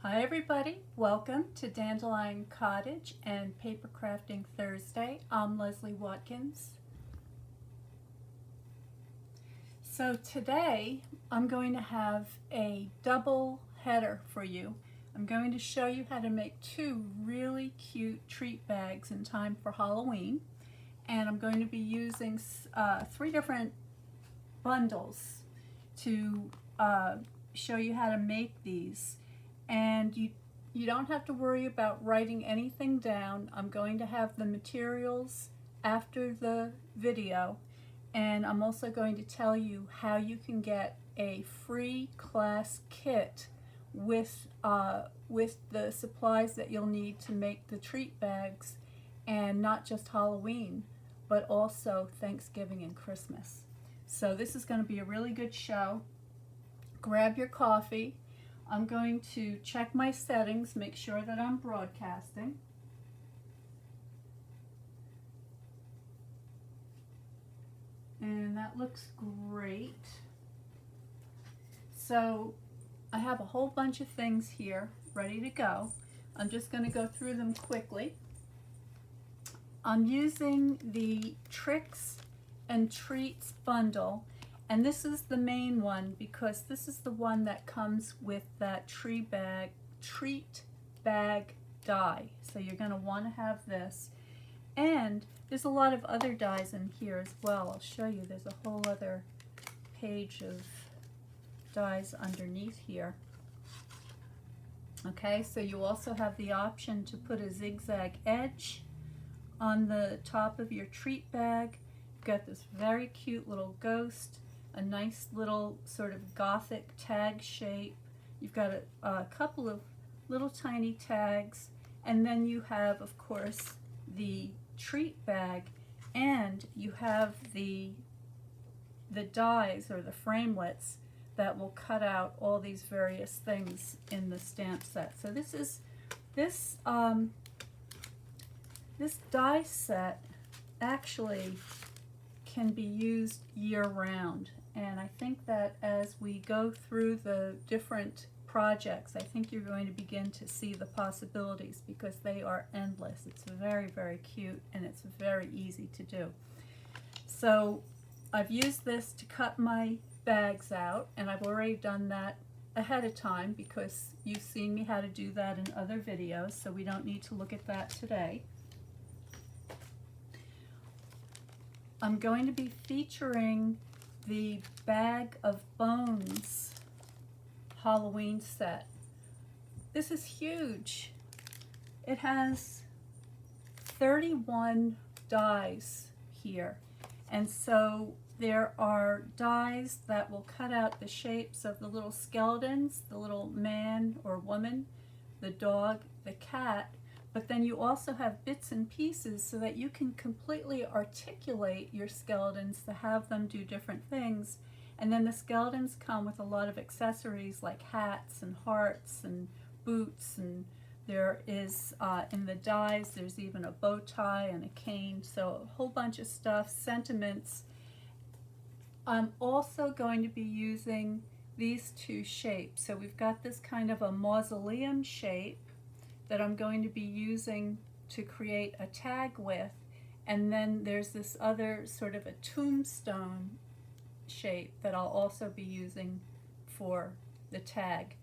Hi everybody, welcome to Dandelion Cottage and Paper Crafting Thursday. I'm Leslie Watkins. So today I'm going to have a double header for you. I'm going to show you how to make two really cute treat bags in time for Halloween, and I'm going to be using three different bundles to show you how to make these. And you don't have to worry about writing anything down. I'm going to have the materials after the video, and I'm also going to tell you how you can get a free class kit with the supplies that you'll need to make the treat bags, and not just Halloween, but also Thanksgiving and Christmas. So this is going to be a really good show. Grab your coffee. I'm going to check my settings, make sure that I'm broadcasting. And that looks great. So I have a whole bunch of things here ready to go. I'm just going to go through them quickly. I'm using the Tricks and Treats bundle. And this is the main one because this is the one that comes with that treat bag die. So you're going to want to have this. And there's a lot of other dies in here as well. I'll show you. There's a whole other page of dies underneath here. Okay, so you also have the option to put a zigzag edge on the top of your treat bag. You've got this very cute little ghost, a nice little sort of gothic tag shape. You've got a couple of little tiny tags, and then you have, of course, the treat bag, and you have the dies or the framelits that will cut out all these various things in the stamp set. So this die set actually can be used year-round. And I think that as we go through the different projects, I think you're going to begin to see the possibilities because they are endless. It's very, very cute, and it's very easy to do. So I've used this to cut my bags out, and I've already done that ahead of time because you've seen me how to do that in other videos, so we don't need to look at that today. I'm going to be featuring the Bag of Bones Halloween set. This is huge. It has 31 dies here, and so there are dies that will cut out the shapes of the little skeletons, the little man or woman, the dog, the cat, but then you also have bits and pieces so that you can completely articulate your skeletons to have them do different things. And then the skeletons come with a lot of accessories like hats and hearts and boots, and there is, in the dies, there's even a bow tie and a cane, so a whole bunch of stuff, sentiments. I'm also going to be using these two shapes. So we've got this kind of a mausoleum shape that I'm going to be using to create a tag with, and then there's this other sort of a tombstone shape that I'll also be using for the tag.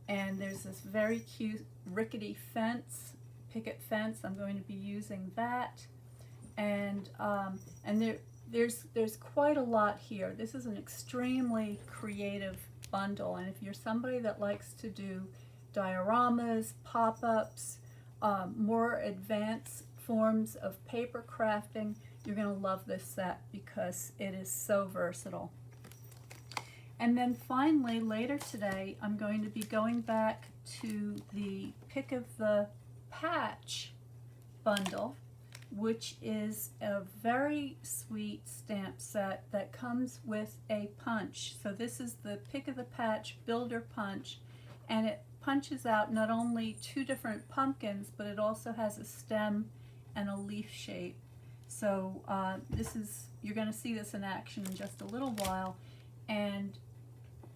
And there's this very cute rickety fence, picket fence. I'm going to be using that, and there's quite a lot here. This is an extremely creative bundle, and if you're somebody that likes to do dioramas, pop-ups, more advanced forms of paper crafting, you're going to love this set because it is so versatile. And then finally, later today, I'm going to be going back to the Pick of the Patch bundle, which is a very sweet stamp set that comes with a punch. So this is the Pick of the Patch Builder Punch, and it punches out not only two different pumpkins, but it also has a stem and a leaf shape. So you're going to see this in action in just a little while, and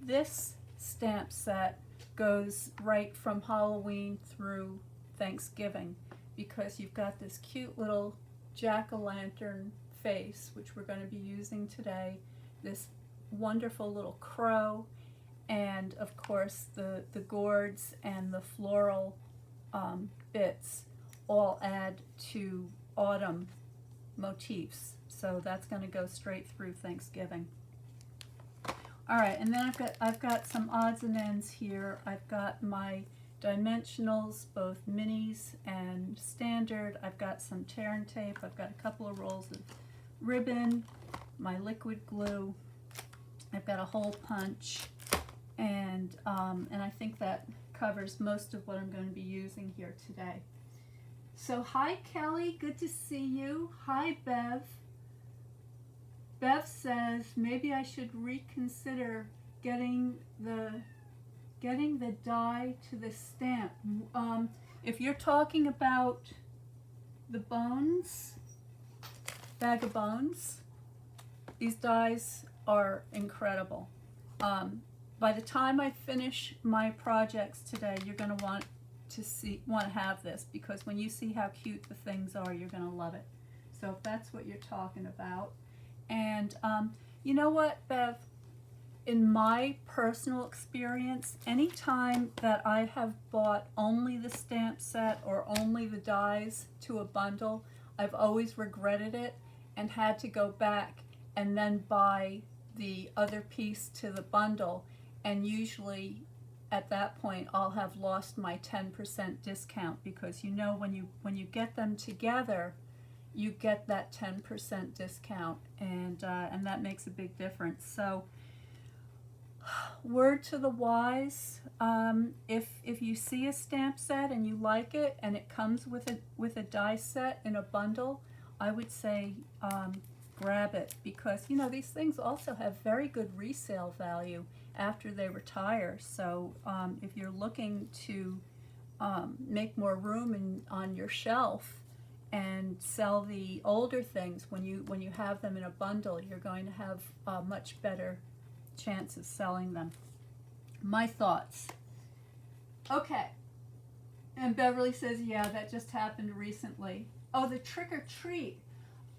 this stamp set goes right from Halloween through Thanksgiving, because you've got this cute little jack-o'-lantern face, which we're going to be using today, this wonderful little crow, and of course the gourds and the floral bits all add to autumn motifs. So that's going to go straight through Thanksgiving. All right, and then I've got some odds and ends here. I've got my dimensionals, both minis and standard. I've got some tear and tape. I've got a couple of rolls of ribbon, my liquid glue. I've got a hole punch, and I think that covers most of what I'm going to be using here today. So hi Kelly, good to see you. Hi Bev. Bev says maybe I should reconsider getting the dye to the stamp. If you're talking about the bones, bag of bones, these dyes are incredible. By the time I finish my projects today, you're going to want to have this, because when you see how cute the things are, you're going to love it. So if that's what you're talking about. And you know what, Bev? In my personal experience, anytime that I have bought only the stamp set or only the dies to a bundle, I've always regretted it and had to go back and then buy the other piece to the bundle, and usually at that point I'll have lost my 10% discount, because you know when you get them together you get that 10% discount, and that makes a big difference. So word to the wise, if you see a stamp set and you like it and it comes with a die set in a bundle, I would say grab it, because you know these things also have very good resale value after they retire. So if you're looking to make more room on your shelf and sell the older things, when you have them in a bundle, you're going to have a much better chance of selling them. My thoughts. Okay. And Beverly says, yeah, that just happened recently. Oh, the trick or treat.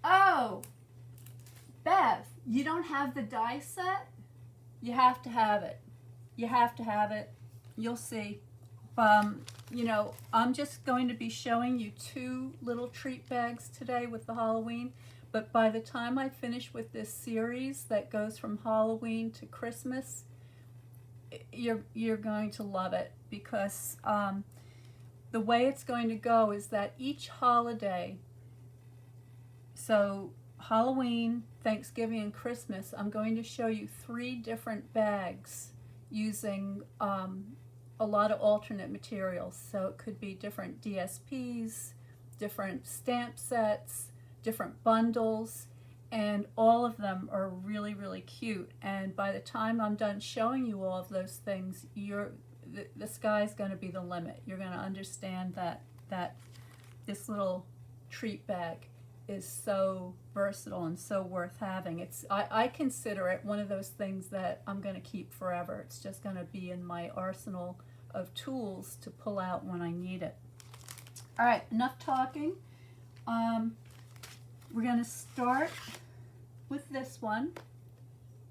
Oh, Bev, you don't have the die set? You have to have it. You have to have it. You'll see. You know, I'm just going to be showing you 2 little treat bags today with the Halloween, but by the time I finish with this series that goes from Halloween to Christmas, you're going to love it, because the way it's going to go is that each holiday, so Halloween, Thanksgiving, and Christmas, I'm going to show you 3 different bags using a lot of alternate materials. So it could be different DSPs, different stamp sets, different bundles, and all of them are really, really cute. And by the time I'm done showing you all of those things, the sky's going to be the limit. You're going to understand that this little treat bag is so versatile and so worth having. I consider it one of those things that I'm going to keep forever. It's just going to be in my arsenal of tools to pull out when I need it. All right, enough talking. We're going to start with this one.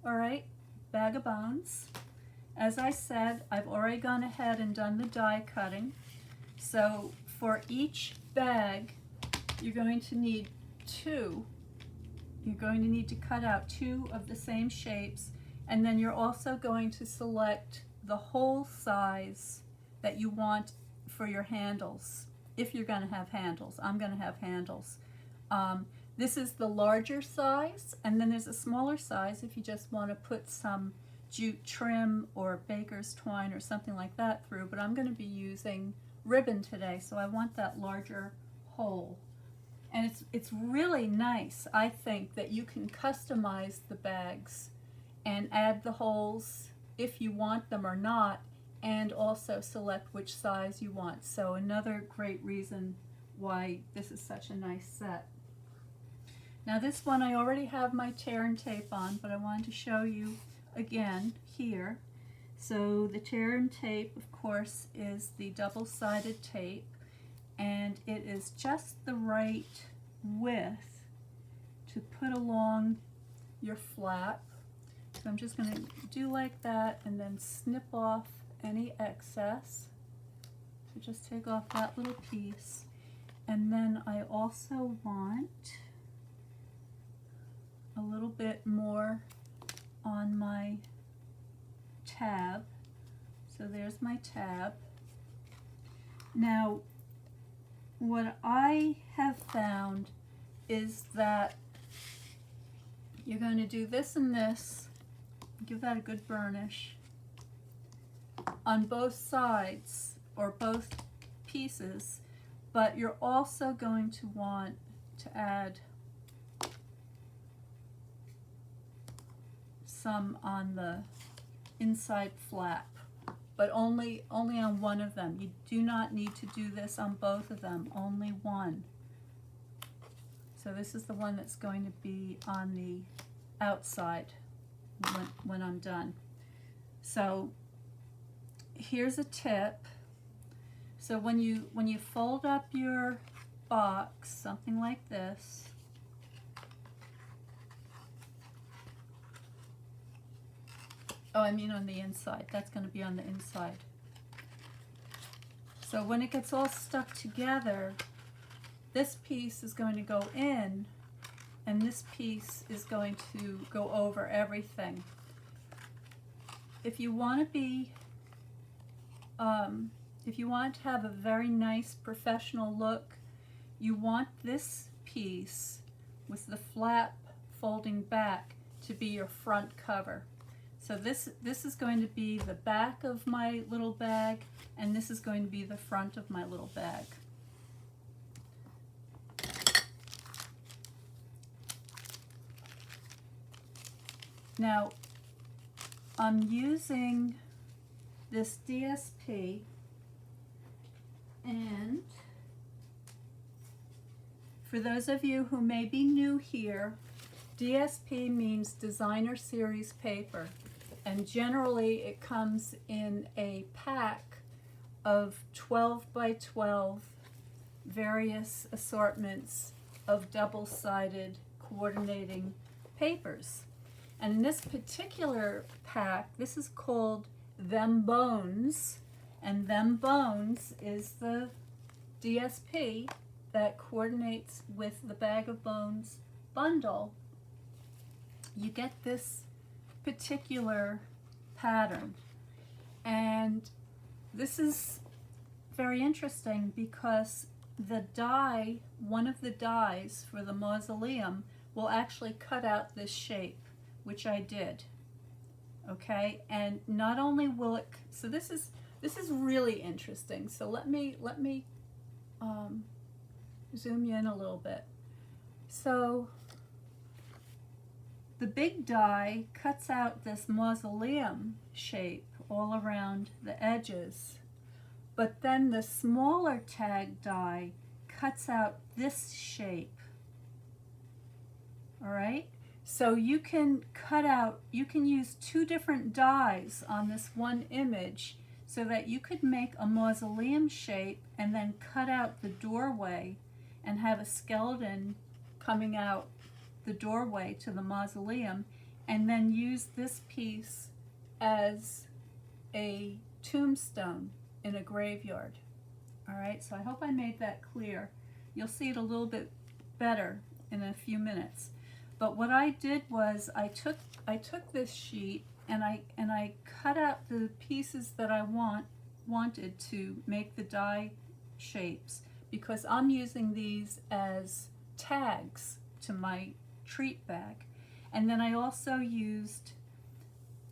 All right, bag of bones. As I said, I've already gone ahead and done the die cutting. So for each bag, you're going to need 2. You're going to need to cut out 2 of the same shapes, and then you're also going to select the whole size that you want for your handles, if you're going to have handles. I'm going to have handles. This is the larger size, and then there's a smaller size if you just want to put some jute trim or baker's twine or something like that through, but I'm going to be using ribbon today, so I want that larger hole. And it's really nice, I think, that you can customize the bags and add the holes if you want them or not, and also select which size you want. So another great reason why this is such a nice set. Now this one I already have my tear and tape on, but I wanted to show you again here. So the tear and tape, of course, is the double-sided tape, and it is just the right width to put along your flap. So I'm just going to do like that and then snip off any excess. So just take off that little piece. And then I also want a little bit more on my tab. So there's my tab. Now, what I have found is that you're going to do this and this, give that a good burnish on both sides or both pieces, but you're also going to want to add some on the inside flap, but only on one of them. You do not need to do this on both of them, only one. So this is the one that's going to be on the outside when I'm done. So here's a tip. So when you fold up your box, something like this, oh, I mean on the inside. That's going to be on the inside. So when it gets all stuck together, this piece is going to go in, and this piece is going to go over everything. If you want to be, if you want to have a very nice professional look, you want this piece with the flap folding back to be your front cover. So this is going to be the back of my little bag, and this is going to be the front of my little bag. Now, I'm using this DSP, and for those of you who may be new here, DSP means designer series paper, and generally it comes in a pack of 12 by 12 various assortments of double-sided coordinating papers. And in this particular pack, this is called Them Bones, and Them Bones is the DSP that coordinates with the Bag of Bones bundle. You get this particular pattern, and this is very interesting because the die, one of the dies for the mausoleum, will actually cut out this shape, which I did. Okay, and not only will it, so this is really interesting. So let me zoom you in a little bit. So the big die cuts out this mausoleum shape all around the edges, but then the smaller tag die cuts out this shape. All right, so you can cut out, you can use two different dies on this one image so that you could make a mausoleum shape and then cut out the doorway and have a skeleton coming out the doorway to the mausoleum, and then use this piece as a tombstone in a graveyard. All right, so I hope I made that clear. You'll see it a little bit better in a few minutes. But what I did was I took this sheet and I cut out the pieces that I wanted to make the die shapes, because I'm using these as tags to my treat bag. And then I also used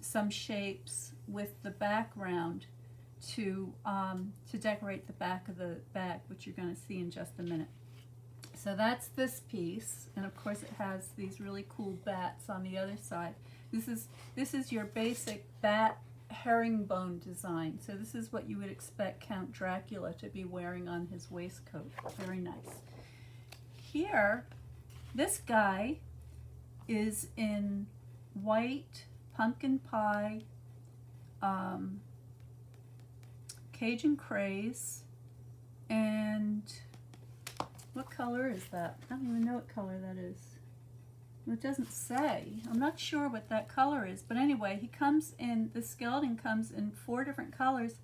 some shapes with the background to decorate the back of the bag, which you're going to see in just a minute. So that's this piece, and of course it has these really cool bats on the other side. This is your basic bat herringbone design. So this is what you would expect Count Dracula to be wearing on his waistcoat. Very nice. Here, this guy is in white pumpkin pie um, Cajun Craze, and what color is that? I don't even know what color that is. It doesn't say. I'm not sure what that color is, but anyway, he comes in, the skeleton comes in 4 different colors,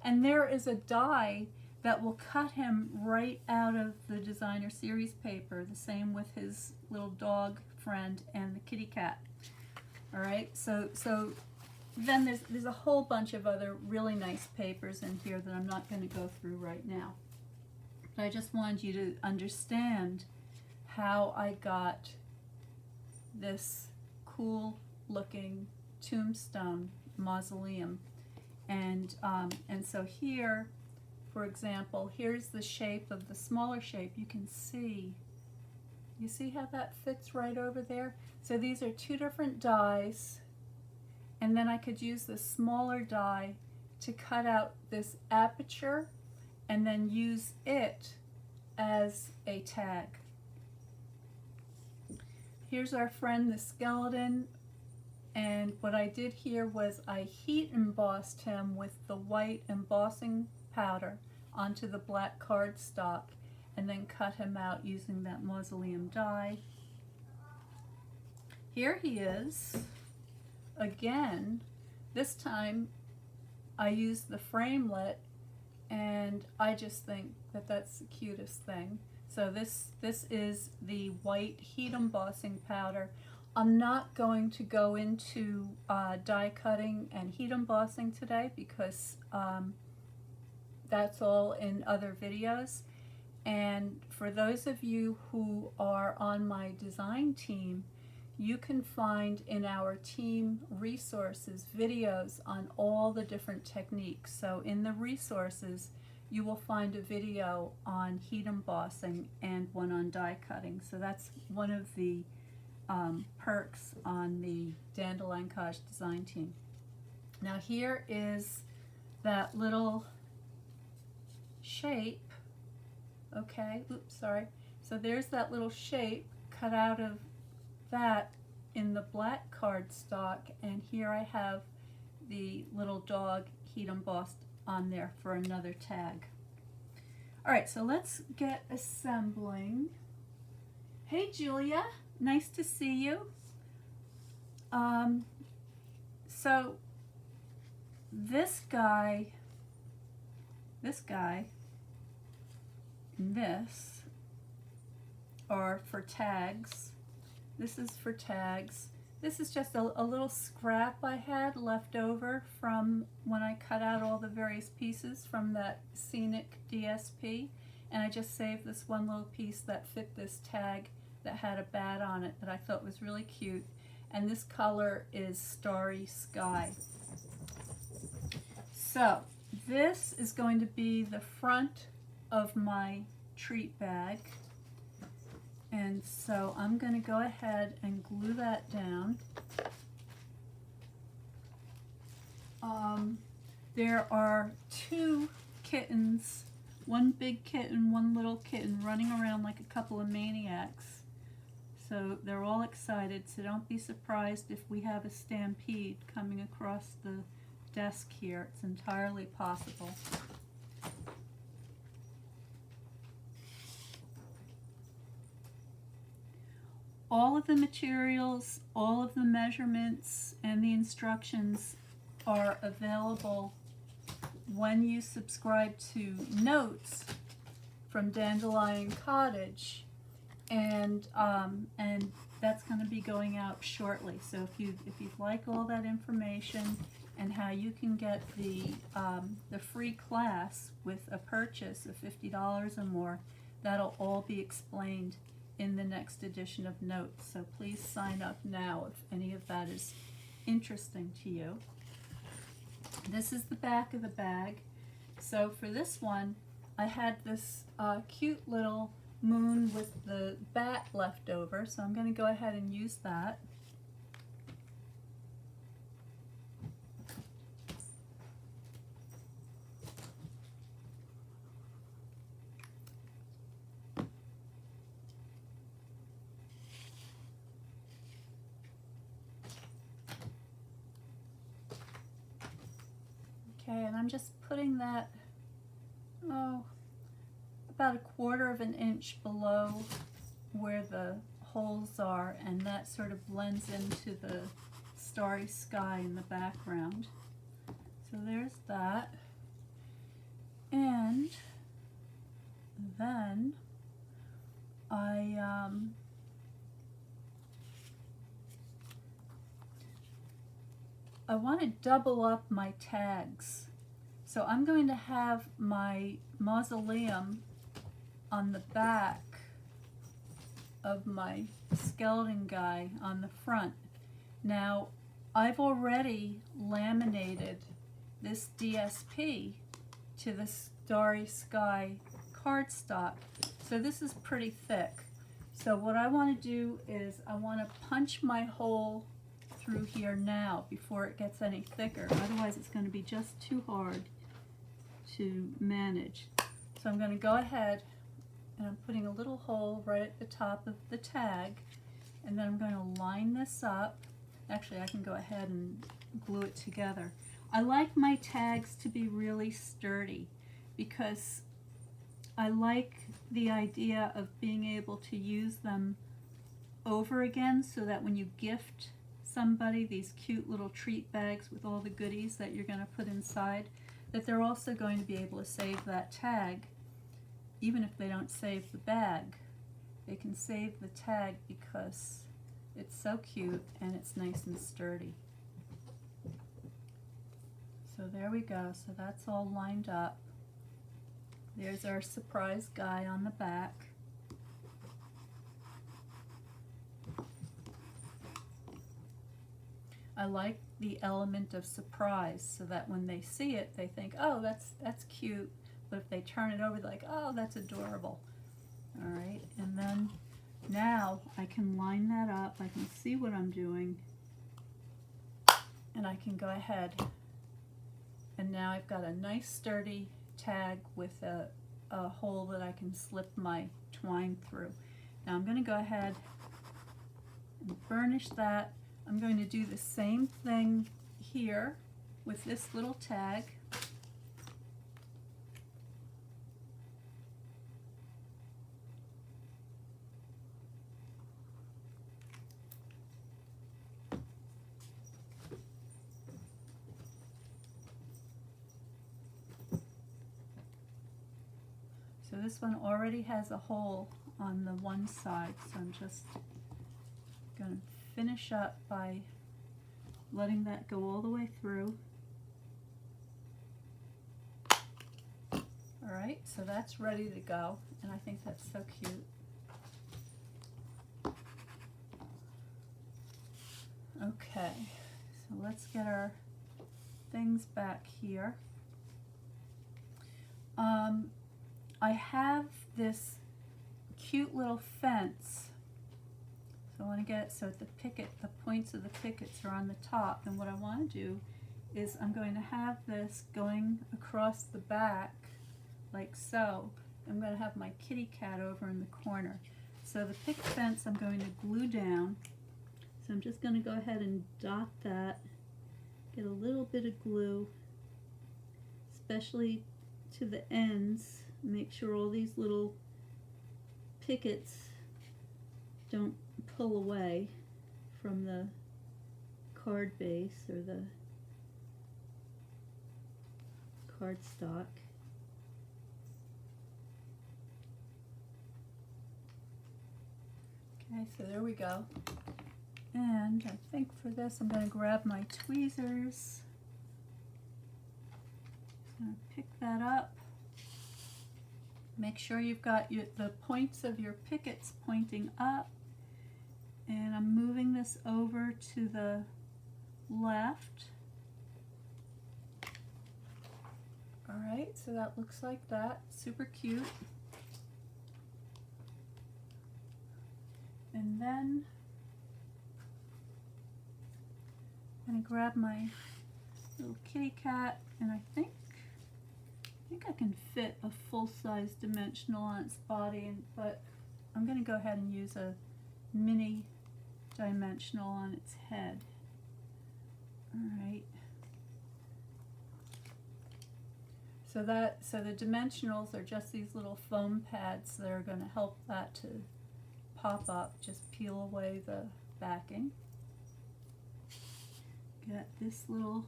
and there is a die that will cut him right out of the designer series paper, the same with his little dog friend and the kitty cat. All right, so then there's a whole bunch of other really nice papers in here that I'm not going to go through right now. But I just wanted you to understand how I got this cool looking tombstone mausoleum. And so here, for example, here's the shape of the smaller shape. You can see, you see how that fits right over there? So these are 2 different dies, and then I could use the smaller die to cut out this aperture and then use it as a tag. Here's our friend the skeleton, and what I did here was I heat embossed him with the white embossing powder onto the black cardstock and then cut him out using that mausoleum die. Here he is again. This time I used the framelit, and I just think that that's the cutest thing. So this is the white heat embossing powder. I'm not going to go into die cutting and heat embossing today because that's all in other videos. And for those of you who are on my design team, you can find in our team resources videos on all the different techniques. So in the resources, you will find a video on heat embossing and one on die cutting. So that's one of the perks on the Dandelion Cottage design team. Now here is that little shape. Okay, oops, sorry. So there's that little shape cut out of that in the black cardstock, and here I have the little dog heat embossed on there for another tag. All right, so let's get assembling. Hey Julia, nice to see you. So this guy, and this are for tags. This is for tags. This is just a little scrap I had left over from when I cut out all the various pieces from that scenic DSP, and I just saved this one little piece that fit this tag that had a bat on it that I thought was really cute, and this color is Starry Sky. So this is going to be the front of my treat bag. And so I'm going to go ahead and glue that down. There are 2 kittens, one big kitten, one little kitten, running around like a couple of maniacs. So they're all excited, so don't be surprised if we have a stampede coming across the desk here. It's entirely possible. All of the materials, all of the measurements, and the instructions are available when you subscribe to Notes from Dandelion Cottage, and that's going to be going out shortly. So if you'd like all that information and how you can get the free class with a purchase of $50 or more, that'll all be explained in the next edition of Notes. So please sign up now if any of that is interesting to you. This is the back of the bag. So for this one, I had this cute little moon with the bat left over, so I'm going to go ahead and use that. I'm just putting that, oh, about 1/4 of an inch below where the holes are, and that sort of blends into the starry sky in the background. So there's that. And then I want to double up my tags. So I'm going to have my mausoleum on the back of my skeleton guy on the front. Now, I've already laminated this DSP to the Starry Sky cardstock, so this is pretty thick. So what I want to do is I want to punch my hole through here now before it gets any thicker, otherwise it's going to be just too hard to manage. So I'm going to go ahead and I'm putting a little hole right at the top of the tag, and then I'm going to line this up. Actually, I can go ahead and glue it together. I like my tags to be really sturdy because I like the idea of being able to use them over again, so that when you gift somebody these cute little treat bags with all the goodies that you're going to put inside, that they're also going to be able to save that tag. Even if they don't save the bag, they can save the tag because it's so cute and it's nice and sturdy. So there we go. So that's all lined up. There's our surprise guy on the back. I like the element of surprise so that when they see it, they think, oh, that's cute. But if they turn it over, they're like, oh, that's adorable. All right, and then now I can line that up. I can see what I'm doing. And I can go ahead. And now I've got a nice sturdy tag with a hole that I can slip my twine through. Now I'm going to go ahead and burnish that. I'm going to do the same thing here with this little tag. So this one already has a hole on the one side, so I'm just going to finish up by letting that go all the way through. All right, so that's ready to go, and I think that's so cute. Okay, so let's get our things back here. I have this cute little fence. So I want to get it so the points of the pickets are on the top, and what I want to do is I'm going to have this going across the back like so. I'm going to have my kitty cat over in the corner. So the picket fence I'm going to glue down. So I'm just going to go ahead and dot that, get a little bit of glue, especially to the ends. Make sure all these little pickets don't pull away from the card base or the cardstock. Okay, so there we go. And I think for this I'm going to grab my tweezers. Just going to pick that up. Make sure you've got the points of your pickets pointing up. And I'm moving this over to the left. All right, so that looks like that. Super cute. And then I'm going to grab my little kitty cat, and I think I can fit a full-size dimensional on its body, but I'm going to go ahead and use a mini dimensional on its head. All right. So the dimensionals are just these little foam pads that are going to help that to pop up. Just peel away the backing. Get this little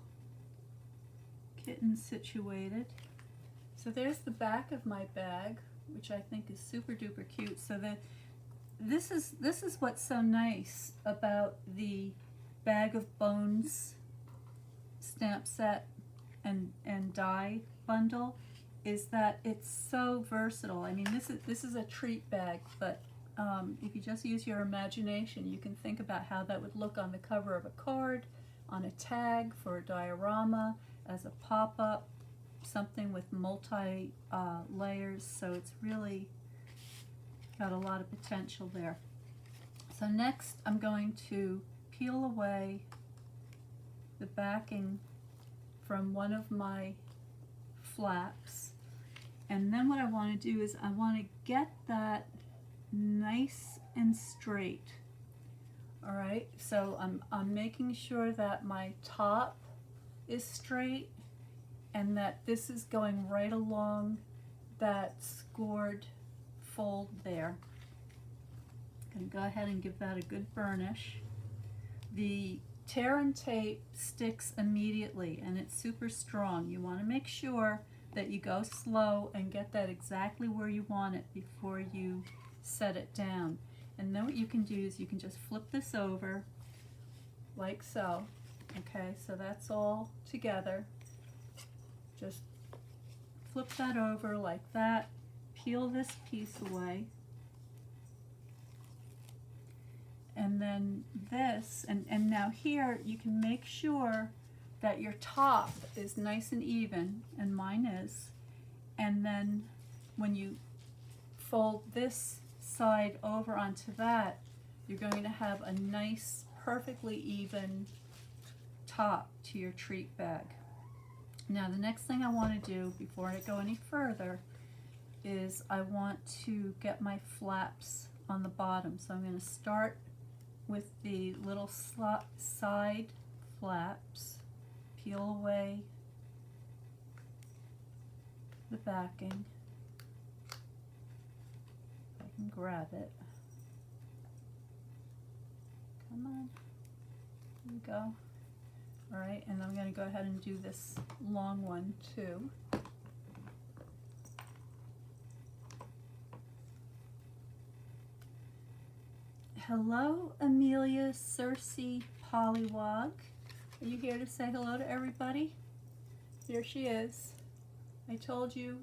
kitten situated. So there's the back of my bag, which I think is super duper cute. So this is what's so nice about the Bag of Bones stamp set and die bundle, is that it's so versatile. I mean, this is a treat bag, but if you just use your imagination, you can think about how that would look on the cover of a card, on a tag for a diorama, as a pop-up, something with multi layers. So it's really got a lot of potential there. So next I'm going to peel away the backing from one of my flaps, and then what I want to do is I want to get that nice and straight. All right, so I'm making sure that my top is straight and that this is going right along that scored fold there. I'm going to go ahead and give that a good burnish. The tear and tape sticks immediately and it's super strong. You want to make sure that you go slow and get that exactly where you want it before you set it down. And then what you can do is you can just flip this over like so. Okay, so that's all together. Just flip that over like that. Peel this piece away. And then this, and now here you can make sure that your top is nice and even, and mine is. And then when you fold this side over onto that, you're going to have a nice, perfectly even top to your treat bag. Now the next thing I want to do before I go any further is I want to get my flaps on the bottom. So I'm going to start with the little side flaps, peel away the backing. If I can grab it. Come on. There we go. All right, and I'm going to go ahead and do this long one too. Hello, Amelia Circe Polliwog. Are you here to say hello to everybody? Here she is. I told you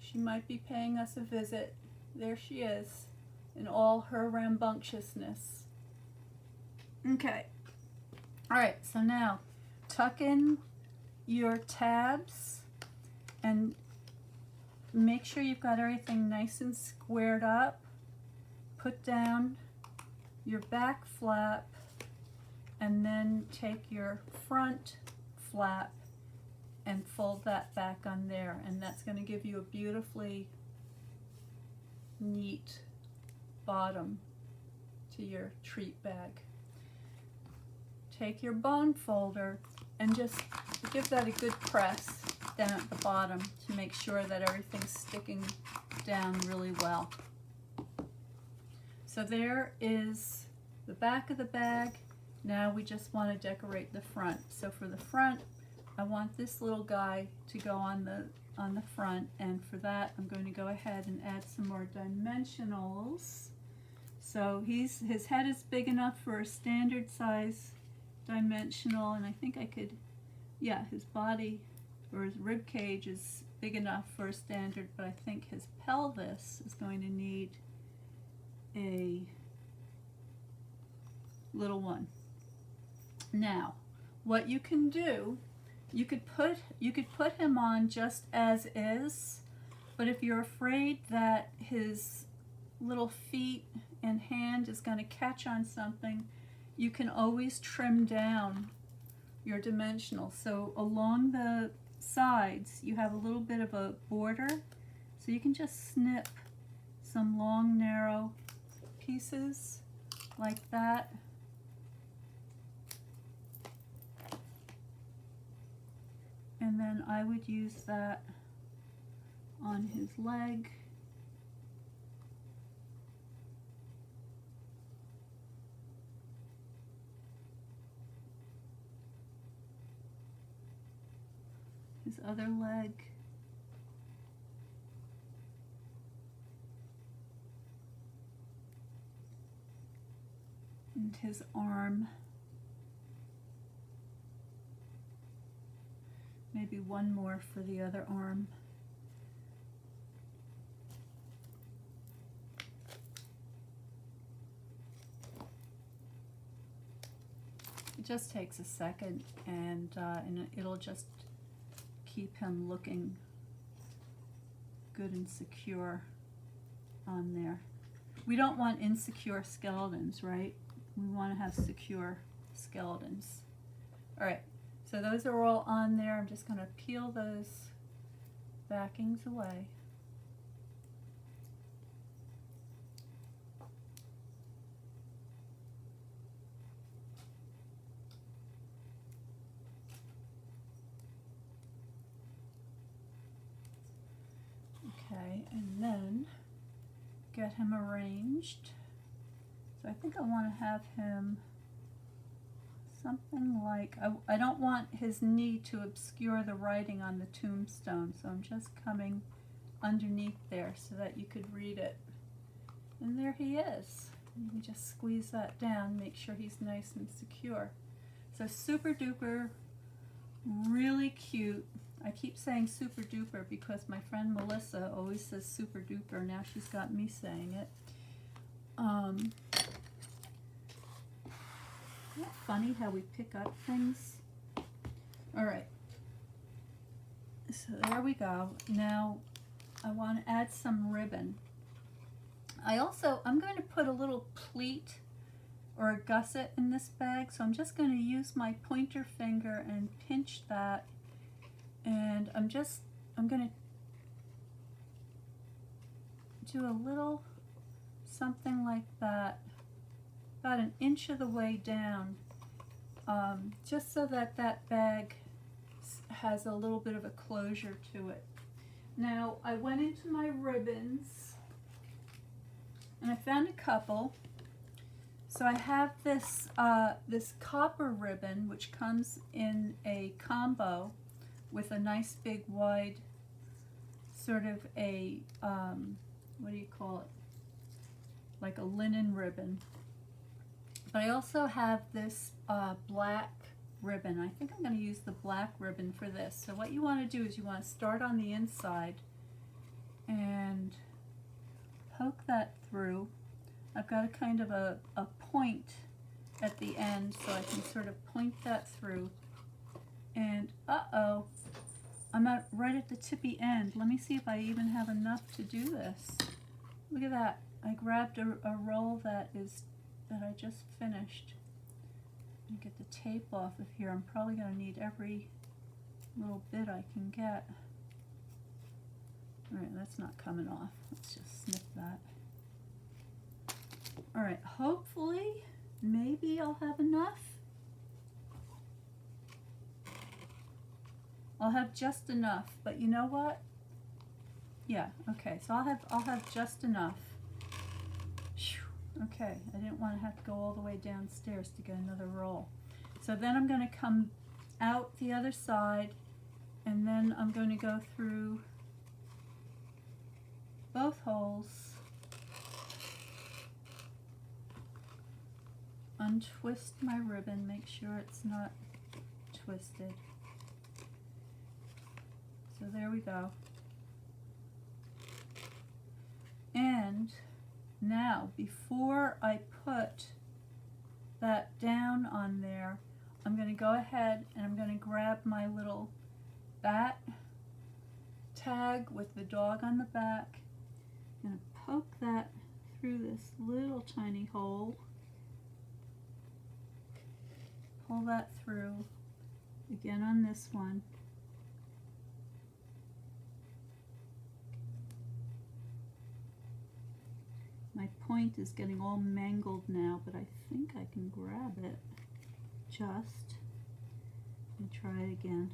she might be paying us a visit. There she is in all her rambunctiousness. Okay. All right, so now tuck in your tabs and make sure you've got everything nice and squared up. Put down your back flap and then take your front flap and fold that back on there, and that's going to give you a beautifully neat bottom to your treat bag. Take your bone folder and just give that a good press down at the bottom to make sure that everything's sticking down really well. So there is the back of the bag. Now we just want to decorate the front. So for the front, I want this little guy to go on the front, and for that I'm going to go ahead and add some more dimensionals. So his head is big enough for a standard size dimensional, and I think I could, yeah, his body or his rib cage is big enough for a standard, but I think his pelvis is going to need a little one. Now, what you can do, you could put him on just as is, but if you're afraid that his little feet and hand is going to catch on something, you can always trim down your dimensional. So along the sides you have a little bit of a border, so you can just snip some long narrow pieces like that. And then I would use that on his leg. His other leg. And his arm. Maybe one more for the other arm. It just takes a second, and it'll just keep him looking good and secure on there. We don't want insecure skeletons, right? We want to have secure skeletons. All right, so those are all on there. I'm just going to peel those backings away. Okay, and then get him arranged. So I think I want to have him something like, I don't want his knee to obscure the writing on the tombstone, so I'm just coming underneath there so that you could read it. And there he is. You can just squeeze that down, make sure he's nice and secure. So super duper, really cute. I keep saying super duper because my friend Melissa always says super duper. Now she's got me saying it. Isn't it funny how we pick up things? All right. So there we go. Now I want to add some ribbon. I'm going to put a little pleat or a gusset in this bag. So I'm just going to use my pointer finger and pinch that. And I'm going to do a little something like that, about an inch of the way down, just so that that bag has a little bit of a closure to it. Now, I went into my ribbons, and I found a couple. So I have this, this copper ribbon, which comes in a combo with a nice big wide sort of a, what do you call it? Like a linen ribbon. But I also have this black ribbon. I think I'm going to use the black ribbon for this. So what you want to do is you want to start on the inside and poke that through. I've got a kind of a point at the end, so I can sort of point that through. And uh-oh, I'm right at the tippy end. Let me see if I even have enough to do this. Look at that. I grabbed a roll that I just finished. And get the tape off of here. I'm probably going to need every little bit I can get. All right, that's not coming off. Let's just snip that. All right, hopefully, maybe I'll have enough. I'll have just enough, but you know what? Yeah, okay, so I'll have just enough. Okay, I didn't want to have to go all the way downstairs to get another roll. So then I'm going to come out the other side, and then I'm going to go through both holes, untwist my ribbon, make sure it's not twisted. So there we go. And now, before I put that down on there, I'm going to go ahead and I'm going to grab my little bat tag with the dog on the back. I'm going to poke that through this little tiny hole. Pull that through again on this one. My point is getting all mangled now, but I think I can grab it just and try it again.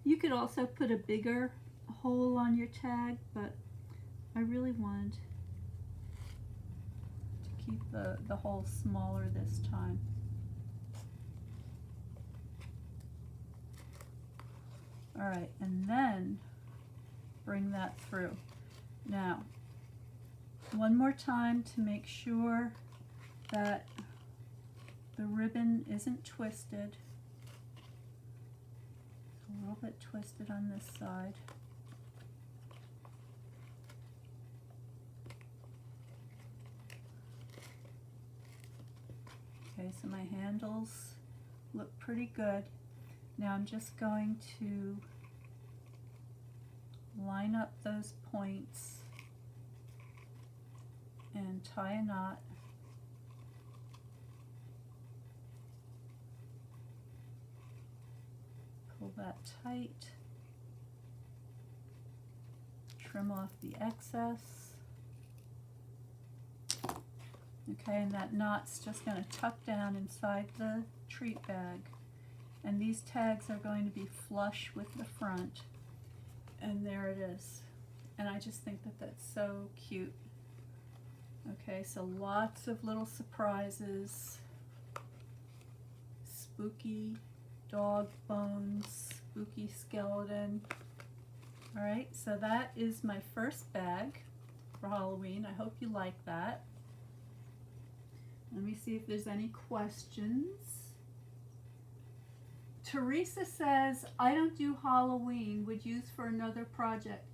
You could also put a bigger hole on your tag, but I really wanted to keep the hole smaller this time. All right, and then bring that through. Now, one more time to make sure that the ribbon isn't twisted. A little bit twisted on this side. Okay, so my handles look pretty good. Now I'm just going to line up those points and tie a knot. Pull that tight. Trim off the excess. Okay, and that knot's just going to tuck down inside the treat bag. And these tags are going to be flush with the front. And there it is. And I just think that that's so cute. Okay, so lots of little surprises. Spooky dog bones, spooky skeleton. All right, so that is my first bag for Halloween. I hope you like that. Let me see if there's any questions. Teresa says, I don't do Halloween, would use for another project.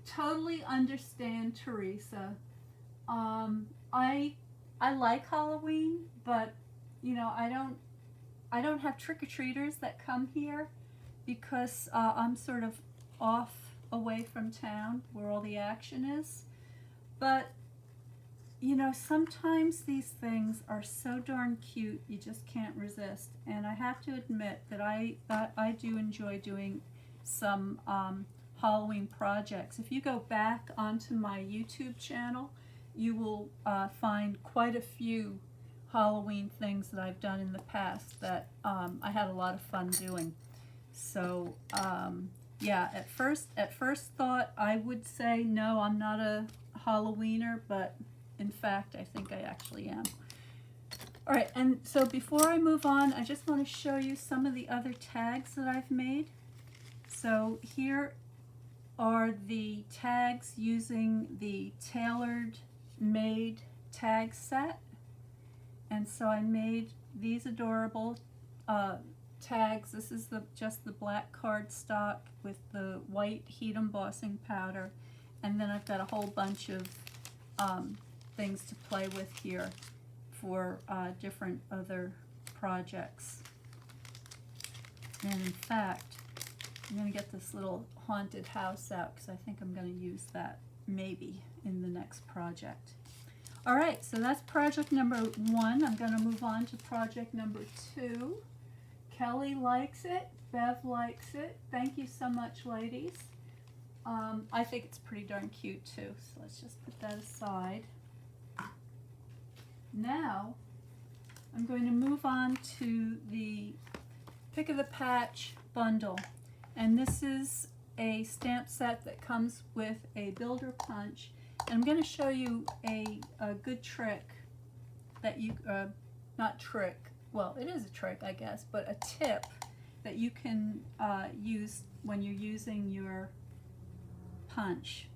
Totally understand, Teresa. I like Halloween, but you know, I don't have trick-or-treaters that come here because I'm sort of off away from town where all the action is. But you know, sometimes these things are so darn cute you just can't resist. And I have to admit that I do enjoy doing some Halloween projects. If you go back onto my YouTube channel, you will find quite a few Halloween things that I've done in the past that I had a lot of fun doing. So yeah, at first thought I would say no, I'm not a Halloweener, but in fact I think I actually am. All right, and so before I move on, I just want to show you some of the other tags that I've made. So here are the tags using the tailored made tag set. And so I made these adorable tags. This is just the black cardstock with the white heat embossing powder. And then I've got a whole bunch of things to play with here for different other projects. And in fact, I'm going to get this little haunted house out because I think I'm going to use that maybe in the next project. All right, so that's project number 1. I'm going to move on to project number 2. Kelly likes it. Bev likes it. Thank you so much, ladies. I think it's pretty darn cute too, so let's just put that aside. Now, I'm going to move on to the Pick of the Patch bundle. And this is a stamp set that comes with a builder punch. And I'm going to show you a good trick that you, not trick, well it is a trick I guess, but a tip that you can use when you're using your punch.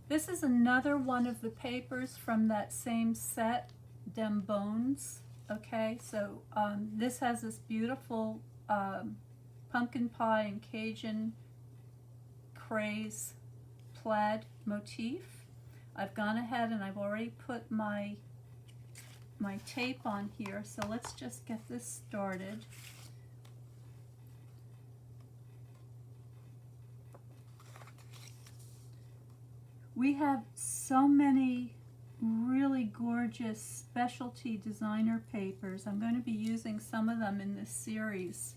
This is another one of the papers from that same set, Dem Bones. Okay, so this has this beautiful pumpkin pie and Cajun craze plaid motif. I've gone ahead and I've already put my tape on here, so let's just get this started. We have so many really gorgeous specialty designer papers. I'm going to be using some of them in this series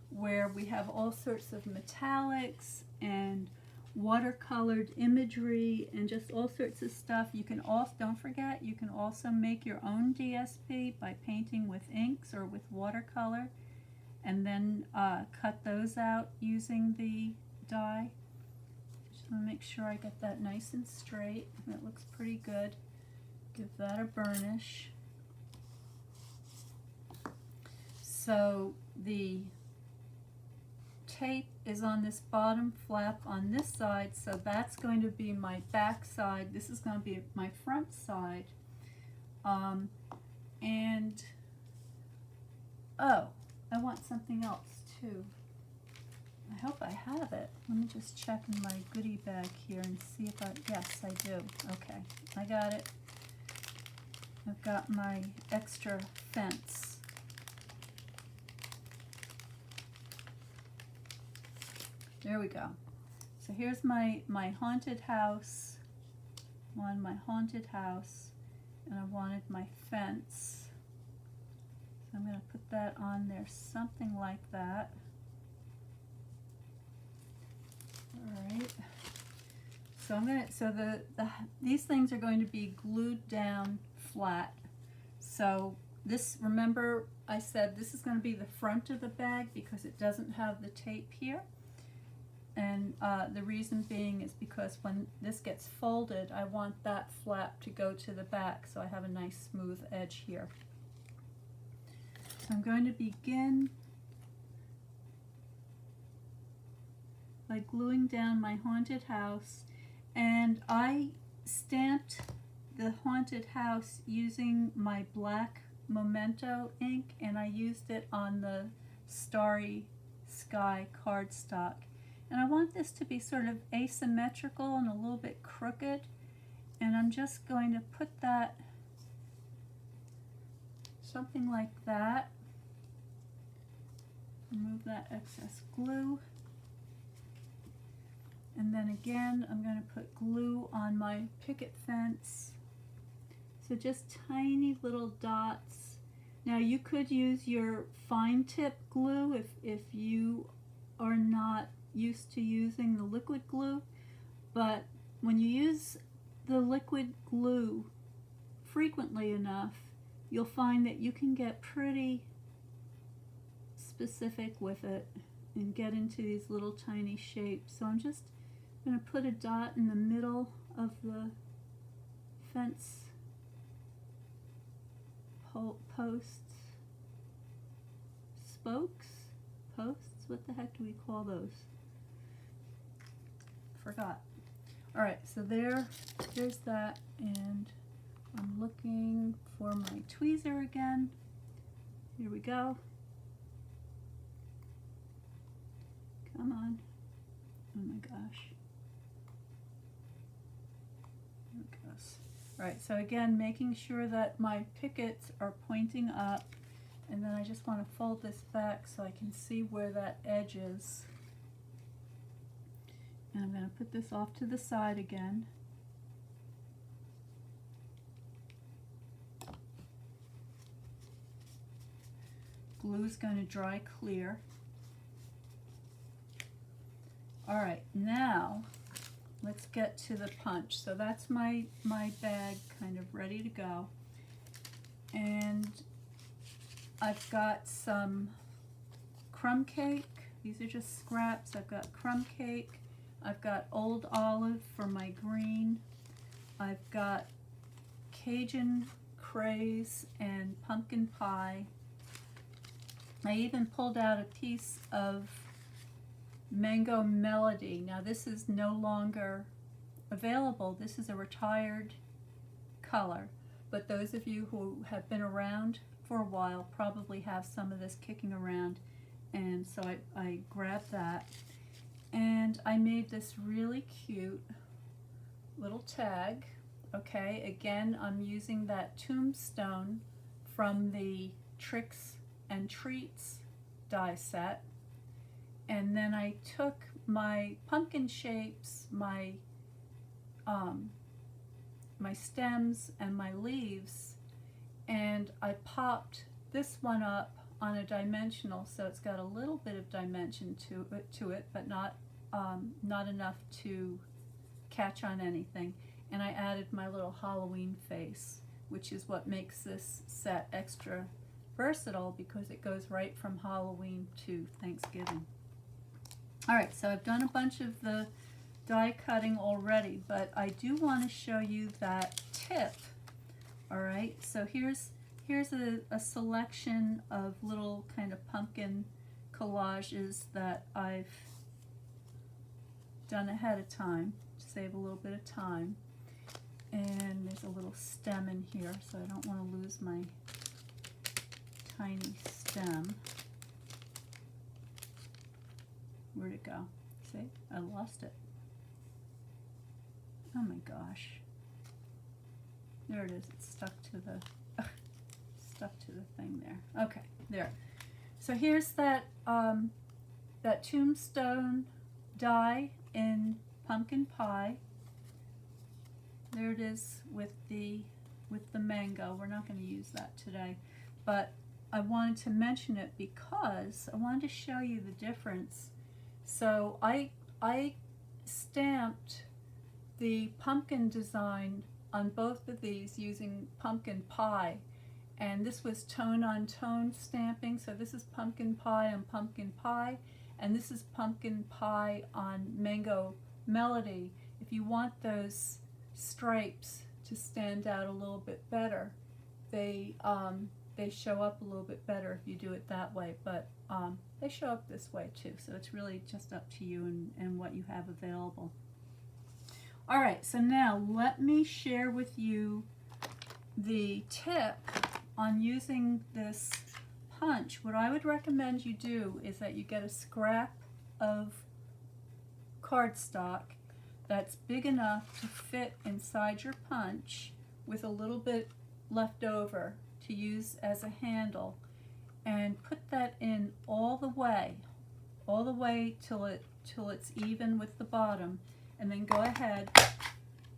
where we have all sorts of metallics and watercolored imagery and just all sorts of stuff. You can also, don't forget, you can also make your own DSP by painting with inks or with watercolor and then cut those out using the die. So I'll make sure I get that nice and straight. That looks pretty good. Give that a burnish. So the tape is on this bottom flap on this side, so that's going to be my back side. This is going to be my front side. And oh, I want something else too. I hope I have it. Let me just check in my goodie bag here and see if yes, I do. Okay, I got it. I've got my extra fence. There we go. So here's my haunted house. I wanted my haunted house, and I wanted my fence. So I'm going to put that on there, something like that. All right. So these things are going to be glued down flat. So this, remember I said this is going to be the front of the bag because it doesn't have the tape here. And the reason being is because when this gets folded, I want that flap to go to the back so I have a nice smooth edge here. So I'm going to begin by gluing down my haunted house, and I stamped the haunted house using my black Memento ink, and I used it on the Starry Sky cardstock. And I want this to be sort of asymmetrical and a little bit crooked, and I'm just going to put that something like that. Remove that excess glue. And then again, I'm going to put glue on my picket fence. So just tiny little dots. Now you could use your fine tip glue if you are not used to using the liquid glue, but when you use the liquid glue frequently enough, you'll find that you can get pretty specific with it and get into these little tiny shapes. So I'm just going to put a dot in the middle of the fence posts, what the heck do we call those? Forgot. Alright, so there's that, and I'm looking for my tweezer again. Here we go. Come on. Oh my gosh. There it goes. Alright, so again, making sure that my pickets are pointing up, and then I just want to fold this back so I can see where that edge is. And I'm going to put this off to the side again. Glue is going to dry clear. Alright, now let's get to the punch. So that's my bag kind of ready to go. And I've got some crumb cake. These are just scraps. I've got crumb cake. I've got old olive for my green. I've got Cajun craze and pumpkin pie. I even pulled out a piece of Mango Melody. Now this is no longer available. This is a retired color, but those of you who have been around for a while probably have some of this kicking around, and so I grabbed that. And I made this really cute little tag. Okay, again, I'm using that tombstone from the Tricks and Treats die set. And then I took my pumpkin shapes, my stems and my leaves, and I popped this one up on a dimensional, so it's got a little bit of dimension to it, but not enough to catch on anything. And I added my little Halloween face, which is what makes this set extra versatile because it goes right from Halloween to Thanksgiving. Alright, so I've done a bunch of the die cutting already, but I do want to show you that tip. All right, so here's a selection of little kind of pumpkin collages that I've done ahead of time to save a little bit of time. And there's a little stem in here, so I don't want to lose my tiny stem. Where'd it go? See, I lost it. Oh my gosh. There it is. It's stuck to the thing there. Okay, there. So here's that that tombstone die in pumpkin pie. There it is with the mango. We're not going to use that today, but I wanted to mention it because I wanted to show you the difference. So I stamped the pumpkin design on both of these using pumpkin pie, and this was tone on tone stamping. So this is pumpkin pie on pumpkin pie, and this is pumpkin pie on mango melody. If you want those stripes to stand out a little bit better, they show up a little bit better if you do it that way, but they show up this way too, so it's really just up to you and what you have available. All right, so now let me share with you the tip on using this punch. What I would recommend you do is that you get a scrap of cardstock that's big enough to fit inside your punch with a little bit left over to use as a handle, and put that in all the way till it's even with the bottom, and then go ahead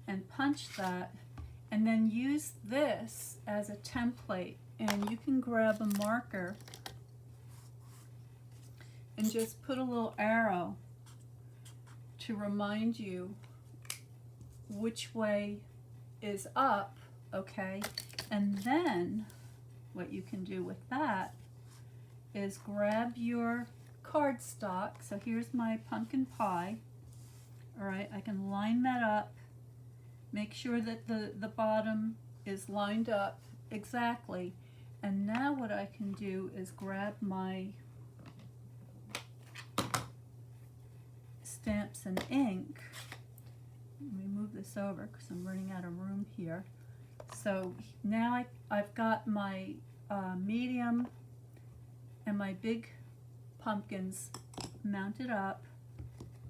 and punch that, and then use this as a template. And you can grab a marker and just put a little arrow to remind you which way is up, okay? And then what you can do with that is grab your cardstock. So here's my pumpkin pie. All right, I can line that up, make sure that the bottom is lined up exactly. And now what I can do is grab my stamps and ink. Let me move this over because I'm running out of room here. So now I've got my medium and my big pumpkins mounted up.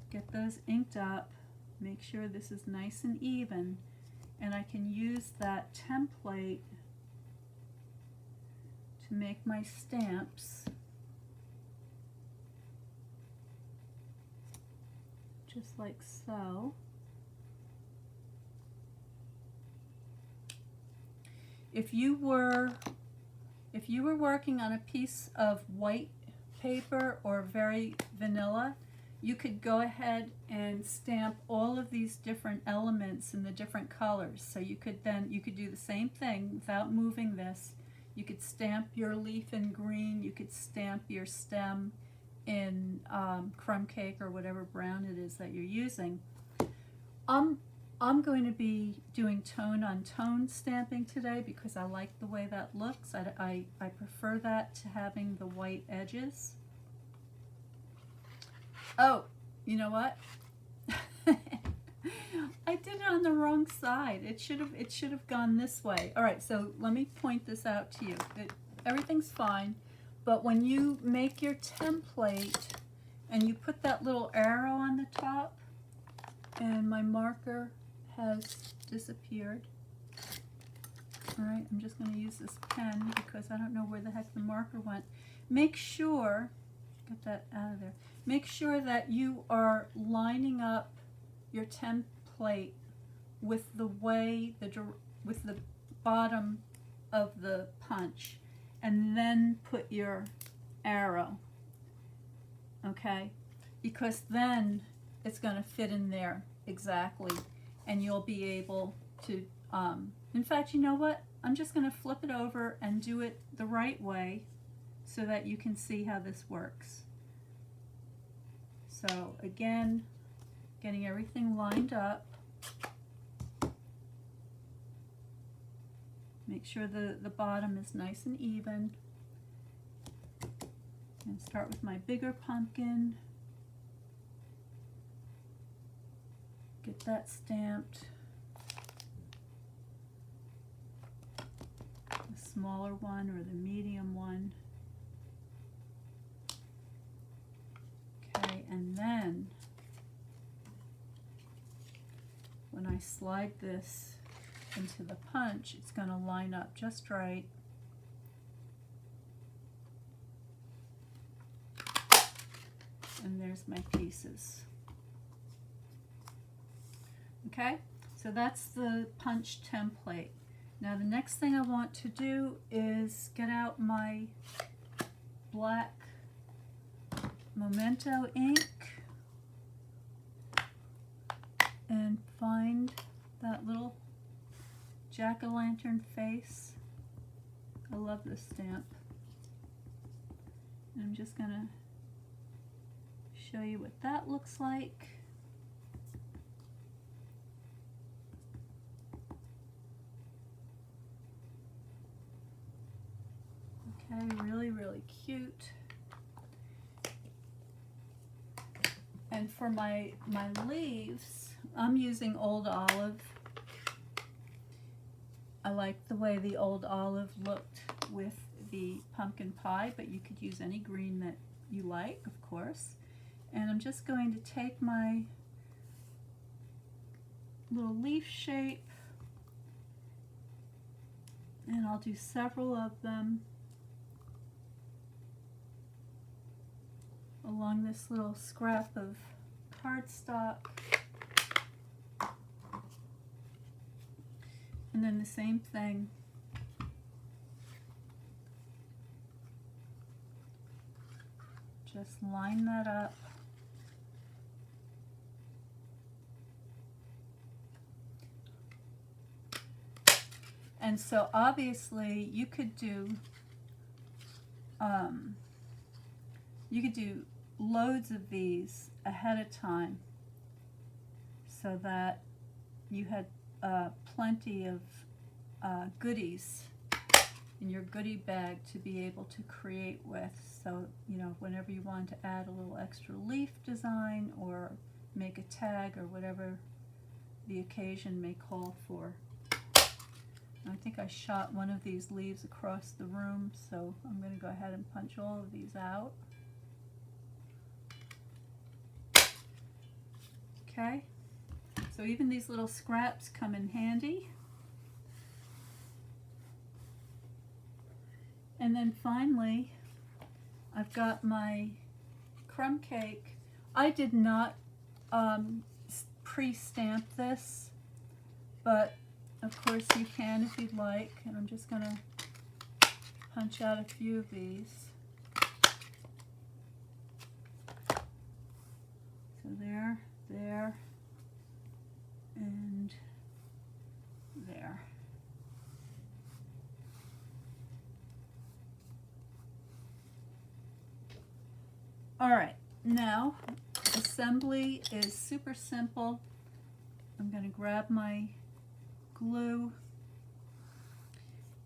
Get those inked up, make sure this is nice and even, and I can use that template to make my stamps, just like so. If you were working on a piece of white paper or very vanilla, you could go ahead and stamp all of these different elements in the different colors. So you could do the same thing without moving this. You could stamp your leaf in green, you could stamp your stem in crumb cake or whatever brown it is that you're using. I'm going to be doing tone on tone stamping today because I like the way that looks. I prefer that to having the white edges. Oh, you know what? I did it on the wrong side. It should have gone this way. All right, so let me point this out to you. Everything's fine, but when you make your template and you put that little arrow on the top, and my marker has disappeared. All right, I'm just going to use this pen because I don't know where the heck the marker went. Make sure, get that out of there. Make sure that you are lining up your template with the way with the bottom of the punch, and then put your arrow. Okay, because then it's going to fit in there exactly, and you'll be able to. In fact, you know what? I'm just going to flip it over and do it the right way, so that you can see how this works. So again, getting everything lined up. Make sure the bottom is nice and even. And start with my bigger pumpkin. Get that stamped. The smaller one or the medium one. Okay, and then when I slide this into the punch, it's going to line up just right. And there's my pieces. Okay, so that's the punch template. Now the next thing I want to do is get out my black Memento ink and find that little jack-o'-lantern face. I love this stamp. And I'm just going to show you what that looks like. Okay, really, really cute. And for my leaves, I'm using Old Olive. I like the way the Old Olive looked with the pumpkin pie, but you could use any green that you like, of course. And I'm just going to take my little leaf shape, and I'll do several of them along this little scrap of cardstock. And then the same thing. Just line that up. And so obviously you could do loads of these ahead of time so that you had plenty of goodies in your goodie bag to be able to create with. So, you know, whenever you want to add a little extra leaf design or make a tag or whatever the occasion may call for. I think I shot one of these leaves across the room, so I'm going to go ahead and punch all of these out. Okay, so even these little scraps come in handy. And then finally, I've got my crumb cake. I did not pre-stamp this, but of course you can if you'd like. And I'm just going to punch out a few of these. So there, there, and there. All right, now assembly is super simple. I'm going to grab my glue,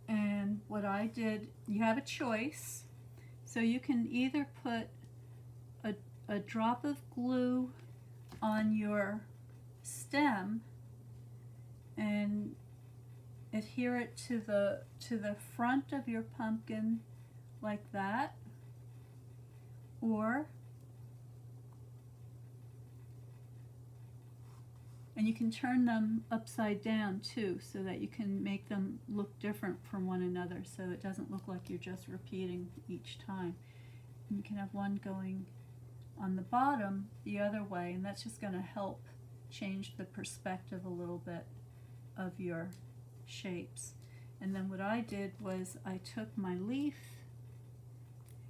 and what I did, you have a choice. So you can either put a drop of glue on your stem and adhere it to the front of your pumpkin like that, and you can turn them upside down too, so that you can make them look different from one another, so it doesn't look like you're just repeating each time. And you can have one going on the bottom the other way, and that's just going to help change the perspective a little bit of your shapes. And then what I did was I took my leaf,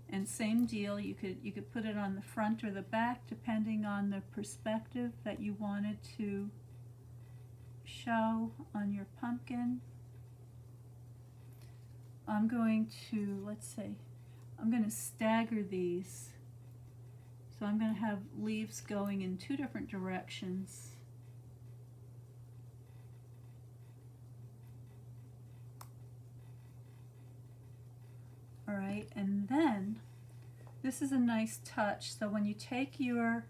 and same deal, you could put it on the front or the back depending on the perspective that you wanted to show on your pumpkin. I'm going to, let's see, I'm going to stagger these. So I'm going to have leaves going in 2 different directions. All right, and then this is a nice touch. So when you take your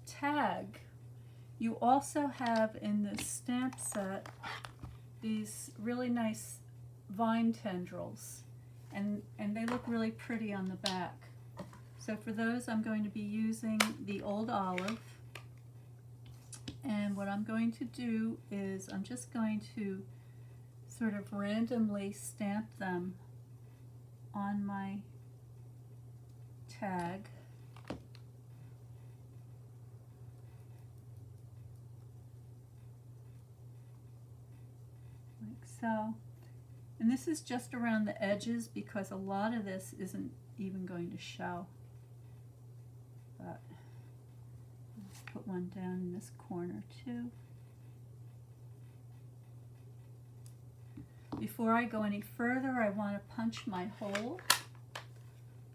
tag, you also have in this stamp set these really nice vine tendrils, and they look really pretty on the back. So for those, I'm going to be using the old olive, and what I'm going to do is I'm just going to sort of randomly stamp them on my tag. Like so. And this is just around the edges because a lot of this isn't even going to show. But let's put one down in this corner too. Before I go any further, I want to punch my hole.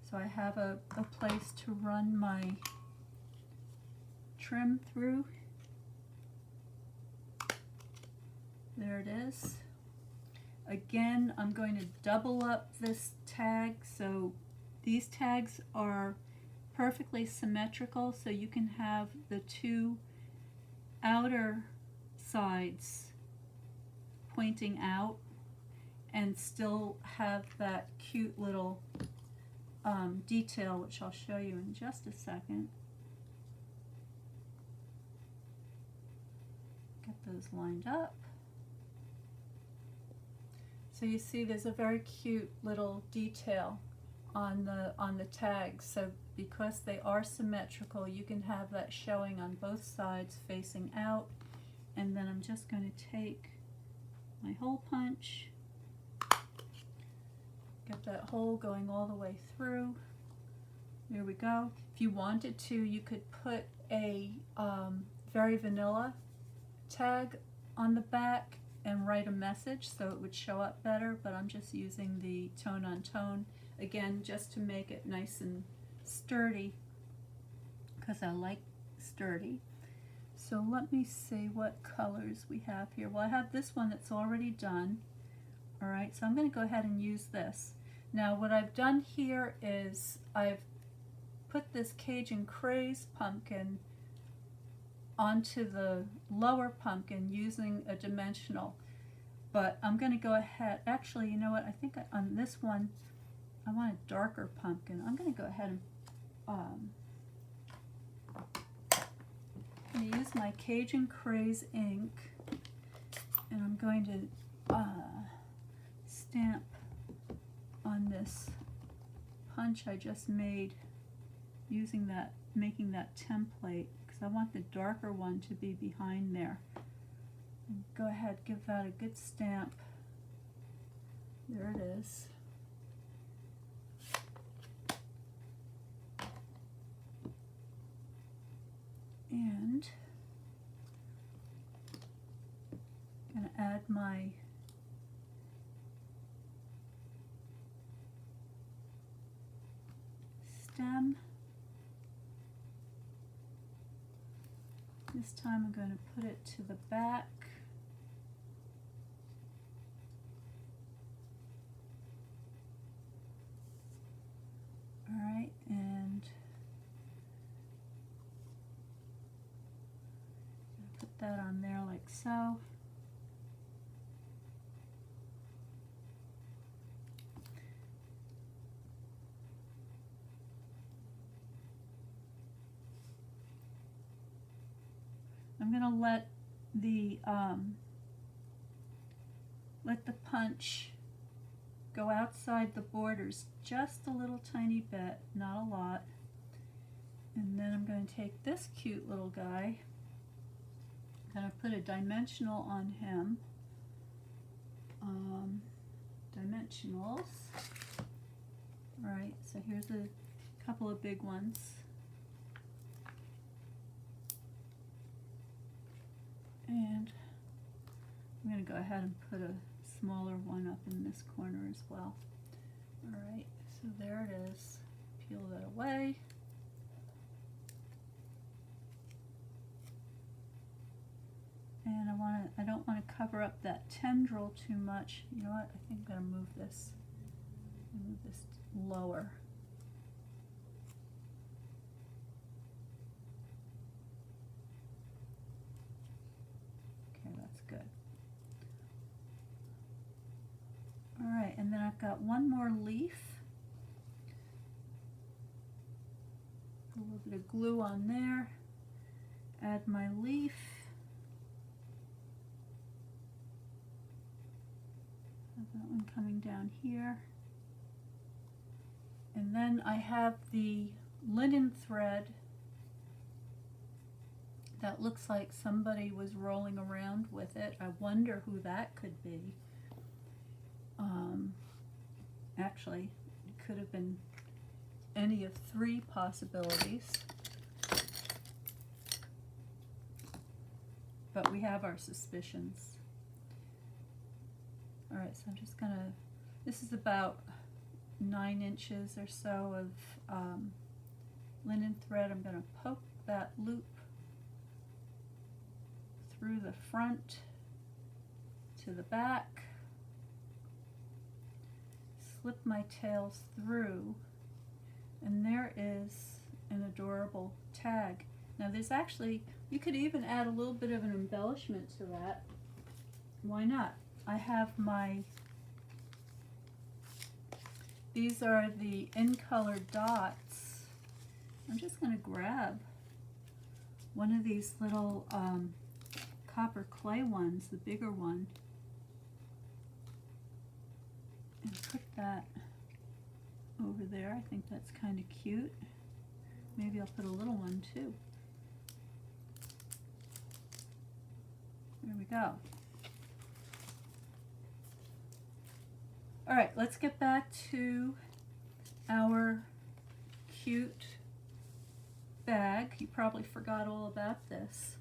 So I have a place to run my trim through. There it is. Again, I'm going to double up this tag. So these tags are perfectly symmetrical, so you can have the 2 outer sides pointing out and still have that cute little detail, which I'll show you in just a second. Get those lined up. So you see there's a very cute little detail on the tags. So because they are symmetrical, you can have that showing on both sides facing out. And then I'm just going to take my hole punch, get that hole going all the way through. There we go. If you wanted to, you could put a very vanilla tag on the back and write a message so it would show up better, but I'm just using the tone on tone, again, just to make it nice and sturdy, because I like sturdy. So let me see what colors we have here. Well, I have this one that's already done. All right, so I'm going to go ahead and use this. Now what I've done here is I've put this Cajun Craze pumpkin onto the lower pumpkin using a dimensional, but I'm going to go ahead, actually, you know what, I think on this one I want a darker pumpkin. I'm going to go ahead and I'm going to use my Cajun Craze ink, and I'm going to stamp on this punch I just made using that, making that template, because I want the darker one to be behind there. And go ahead, give that a good stamp. There it is. And I'm going to add my stem. This time I'm going to put it to the back. All right, and put that on there like so. I'm going to let the punch go outside the borders just a little tiny bit, not a lot. And then I'm going to take this cute little guy. I'm going to put a dimensional on him. Dimensionals. All right, so here's a couple of big ones. And I'm going to go ahead and put a smaller one up in this corner as well. All right, so there it is. Peel that away. And I don't want to cover up that tendril too much. You know what? I think I'm going to move this lower. Okay, that's good. All right, and then I've got one more leaf. A little bit of glue on there. Add my leaf. Have that one coming down here. And then I have the linen thread that looks like somebody was rolling around with it. I wonder who that could be. Actually, it could have been any of three possibilities. But we have our suspicions. All right, so I'm just gonna, this is about 9 inches or so of linen thread. I'm gonna poke that loop through the front to the back, slip my tails through, and there is an adorable tag. Now there's actually, you could even add a little bit of an embellishment to that. Why not? I have my, these are the in-color dots. I'm just going to grab one of these little copper clay ones, the bigger one, and put that over there. I think that's kind of cute. Maybe I'll put a little one too. There we go. All right, let's get back to our cute bag. You probably forgot all about this.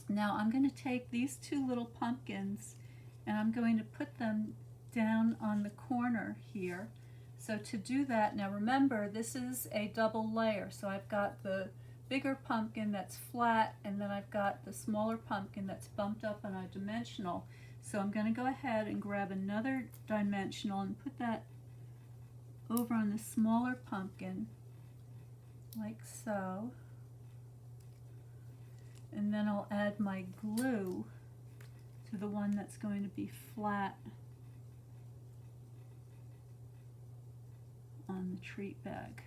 Now I'm going to take these two little pumpkins and I'm going to put them down on the corner here. So to do that, now remember this is a double layer. So I've got the bigger pumpkin that's flat, and then I've got the smaller pumpkin that's bumped up on a dimensional. So I'm going to go ahead and grab another dimensional and put that over on the smaller pumpkin, like so. And then I'll add my glue to the one that's going to be flat on the treat bag.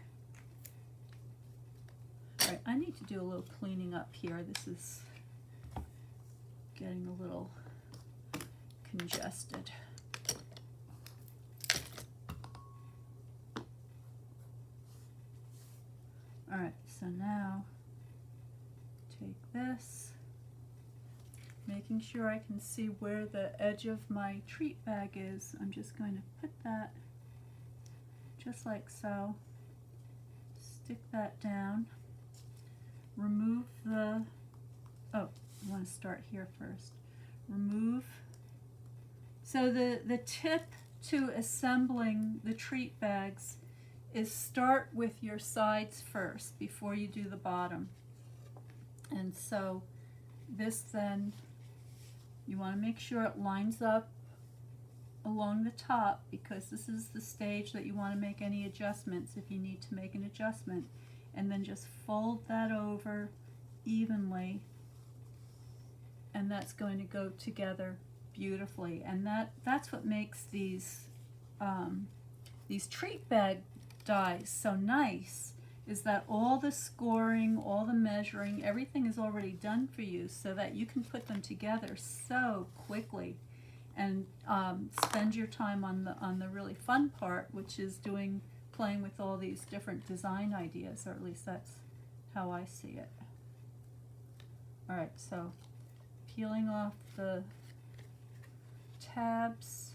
All right, I need to do a little cleaning up here. This is getting a little congested. All right, so now take this, making sure I can see where the edge of my treat bag is. I'm just going to put that just like so, stick that down, remove the, oh, I want to start here first. Remove, so the tip to assembling the treat bags is start with your sides first before you do the bottom. And so this then, you want to make sure it lines up along the top, because this is the stage that you want to make any adjustments if you need to make an adjustment. And then just fold that over evenly, and that's going to go together beautifully. And that's what makes these treat bag dies so nice, is that all the scoring, all the measuring, everything is already done for you, so that you can put them together so quickly and spend your time on the really fun part, which is playing with all these different design ideas, or at least that's how I see it. All right, so peeling off the tabs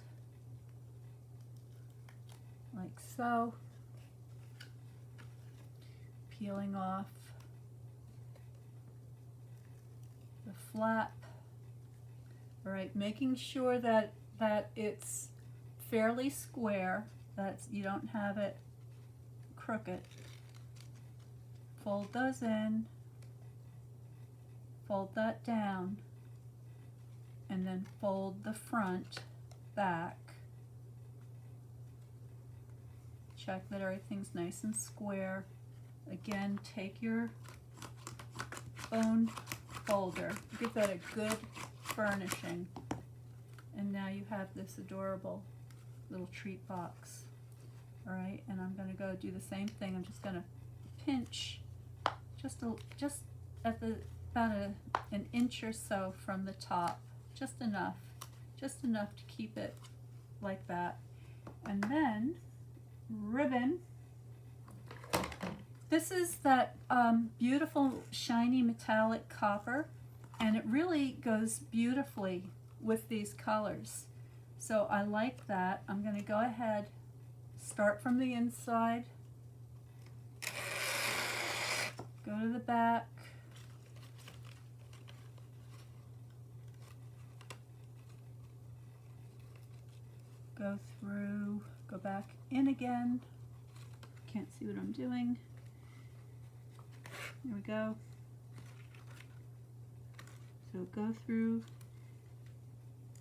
like so, peeling off the flap. All right, making sure that it's fairly square, that you don't have it crooked. Fold those in, fold that down, and then fold the front back. Check that everything's nice and square. Again, take your bone folder, give that a good furnishing, and now you have this adorable little treat box. All right, and I'm going to go do the same thing. I'm just going to pinch just at the about an inch or so from the top, just enough to keep it like that. And then ribbon. This is that beautiful shiny metallic copper, and it really goes beautifully with these colors. So I like that. I'm going to go ahead, start from the inside, go to the back, go through, go back in again. Can't see what I'm doing. Here we go. So go through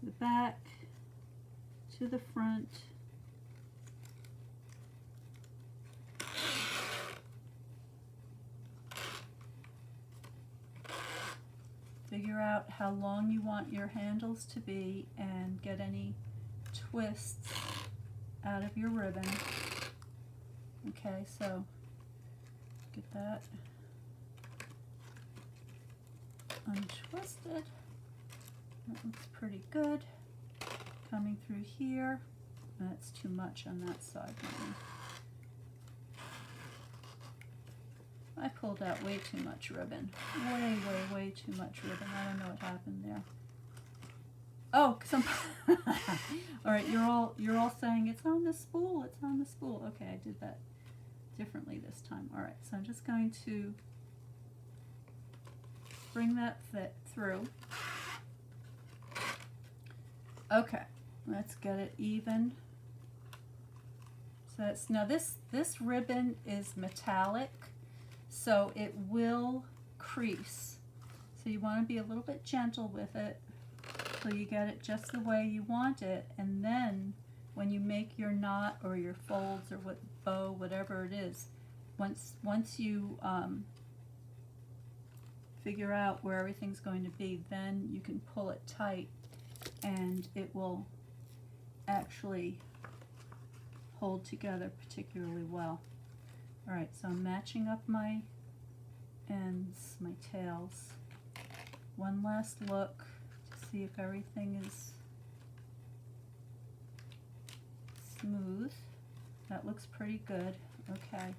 the back to the front. Figure out how long you want your handles to be and get any twists out of your ribbon. Okay, so get that untwisted. That looks pretty good. Coming through here. That's too much on that side. I pulled out way too much ribbon. Way too much ribbon. I don't know what happened there. Oh, all right, you're all saying it's on the spool. It's on the spool. Okay, I did that differently this time. All right, so I'm just going to bring that through. Okay, let's get it even. So that's, now this ribbon is metallic, so it will crease. So you want to be a little bit gentle with it so you get it just the way you want it, and then when you make your knot or your folds or what bow, whatever it is, once you figure out where everything's going to be, then you can pull it tight and it will actually hold together particularly well. All right, so I'm matching up my ends, my tails. One last look to see if everything is smooth. That looks pretty good. Okay.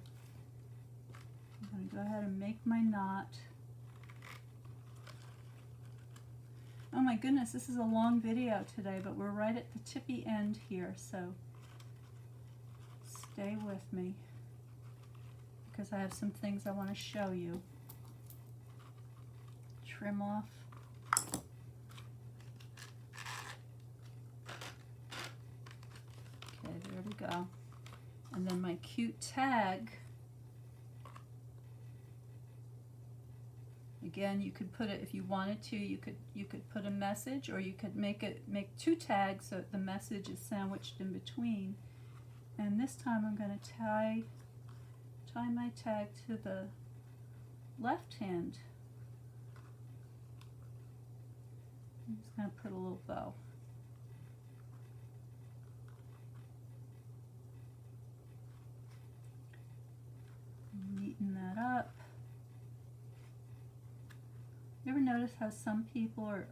I'm going to go ahead and make my knot. Oh my goodness, this is a long video today, but we're right at the tippy end here, so stay with me because I have some things I want to show you. Trim off. Okay, there we go. And then my cute tag. Again, you could put it, if you wanted to, you could put a message, or you could make two tags so the message is sandwiched in between. And this time I'm going to tie my tag to the left hand. I'm just going to put a little bow. Neaten that up. You ever notice how some people are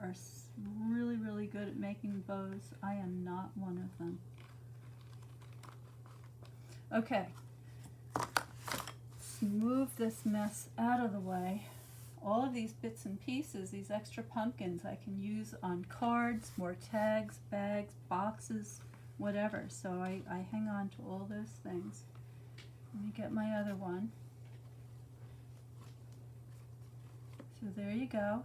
really good at making bows? I am not one of them. Okay, let's move this mess out of the way. All of these bits and pieces, these extra pumpkins, I can use on cards, more tags, bags, boxes, whatever. So I hang on to all those things. Let me get my other one. So there you go.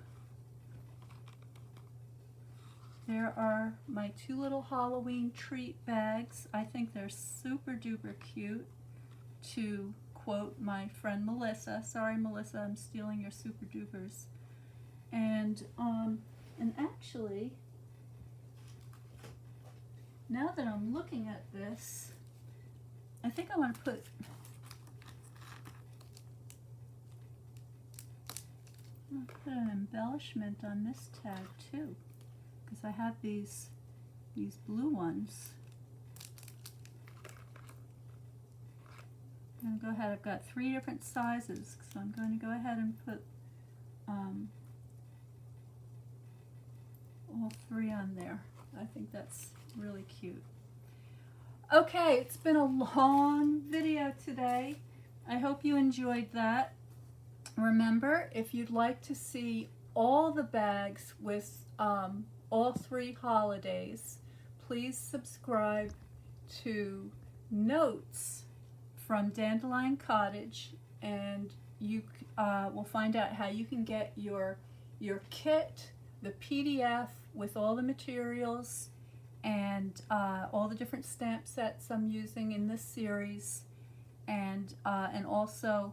There are my two little Halloween treat bags. I think they're super duper cute, to quote my friend Melissa. Sorry Melissa, I'm stealing your super dupers. And actually, now that I'm looking at this, I think I want to put an embellishment on this tag too, because I have these blue ones. I'm going to go ahead, I've got 3 different sizes, so I'm going to go ahead and put all 3 on there. I think that's really cute. Okay, it's been a long video today. I hope you enjoyed that. Remember, if you'd like to see all the bags with all 3 holidays, please subscribe to Notes from Dandelion Cottage, and you will find out how you can get your kit, the PDF with all the materials and all the different stamp sets I'm using in this series, and also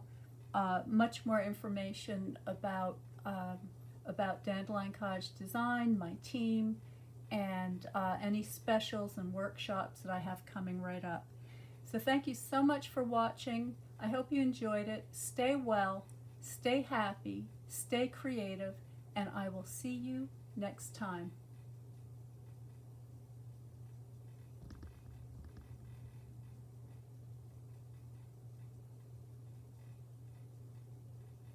much more information about Dandelion Cottage Design, my team, and any specials and workshops that I have coming right up. So thank you so much for watching. I hope you enjoyed it. Stay well, stay happy, stay creative, and I will see you next time.